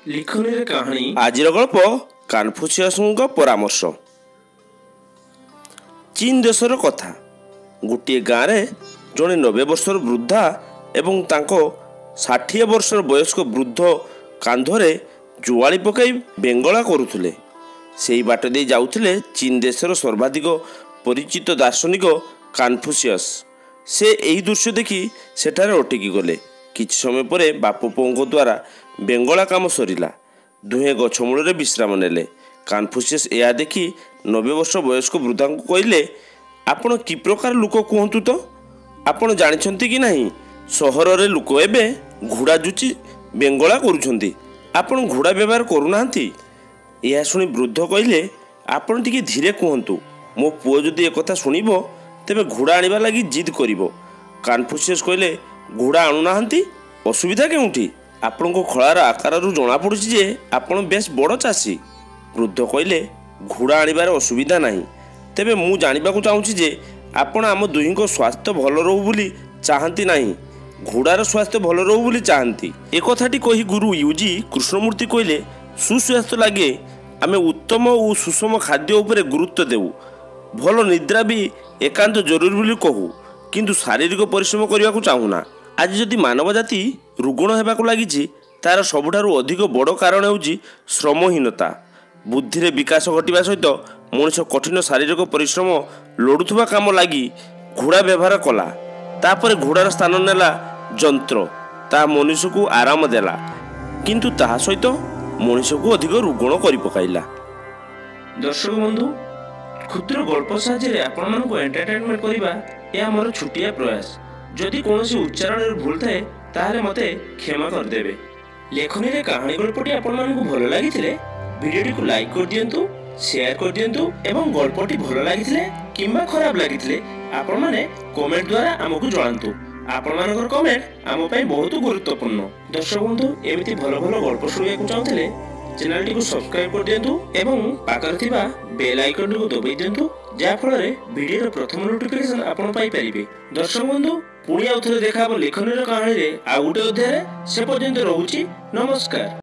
लिखनी कहानी आज गल्प कन्फ्यूशियस परामर्श। चीन देशर कथा। गोटे गाँव में जड़े 90 वर्षर वृद्धा एवं 60 वर्षर वयस्क वृद्ध कांधरे जुआली पकाई बेंगला करुले। से बाट दे जाउथिले चीन देशर सर्वाधिक परिचित दार्शनिक कन्फ्यूशियस। से यही दृश्य देखि सेठारे अटकी गले। किछ समय परे बाप पुओं द्वारा बेंगला काम सरिला। दुहे गछमूल विश्राम नेले। कन्फ्यूशियस यह देखि 90 वर्ष वयस्क वृद्धा को कहले, आपण कि प्रकार लोक कहतु तो आपण जानिछंती कि नहीं, सहर रे लोक एबे घोड़ा जुची बेंगला करुछंती, आपण घोड़ा व्यवहार करूनांती। यह शुणी वृद्ध कहले, आपण टिके धीरे कहतु, मो पुओ जदि एकथा शुणिबो तेबे घोड़ा आनिबा लागि जिद करिवो। कन्फ्यूशियस कहले, घोड़ा आणुनाहांती, असुविधा केउठी? आपण को खଳାର आकारରୁ जणा पड़ुछि जे आपण बेस बड़ चाषी। वृद्ध कहले, घोड़ा आनिबार असुविधा नाही, तेबे मु जानिबाकु चाहूछि जे आपण आम दुहींको स्वास्थ्य भल रहू बोली चाहंती नाही, घोड़ार स्वास्थ्य भल रहू बोली चाहंती। ए कथाटी कही गुरु यूजी कृष्णमूर्ति कहले, सुस्वास्थ्य लागे आमे उत्तम और सुषम खाद्य उपरे गुरुत्व देऊ, भल निद्रा भी एकांत जरूरी बोली कहू, किंतु शारीरिक परिश्रम करने को चाहूना। आज जदि मानव जाति रुग्ण होगाक लगी तार सबुठारु अधिक बड़ कारण होउछि श्रमहीनता। बुद्धि रे विकास घटिबा सहित मनुष्य कठिन शारीरिक परिश्रम लोड़ुथुबा काम लगी घोड़ा व्यवहार कला। तापर घोड़ार स्थान नेला जंत्र। ता मनुष्य को आराम देला, किंतु ताहा सहित मनुष्य को अधिक रुग्ण करि पकाइला। दर्शक बंधु, क्षुद्र गल्प साहाय्य आपण मानक एंटरटेनमेंट करबा ए हमर छुटिया प्रयास। जदि कोनोसी उच्चारण भूल थाए ताहले मते क्षमा कर देबे। लेखनी रे कहानी गल्पटी आपण मानक भल लागिथिले वीडियोटी को लाइक कर दियंतु, शेयर कर दियंतु एवं गल्पटी भल लागिथिले किंबा खराब लागिथिले आपण माने कमेंट द्वारा हमकु जणांतु। आपण मानकर कमेंट आम पई बहुत गुरुत्वपूर्ण। दर्शक बंधु, एमिति भल भल गल्प सुनिବାକୁ चाहुथिले चैनल को सब्सक्राइब कर दियंतु एवं पाकर थिबा बेल आइकन को दबाई दियंतु, जा फଳରେ वीडियो प्रथम नोटिफिकेशन आपण पाई परिबे। दर्शक बंधु, पुणी आउथरे देखा लेखनी कहानी रे आ गोटे अध्याय। से पर्यंत रहुछि, नमस्कार।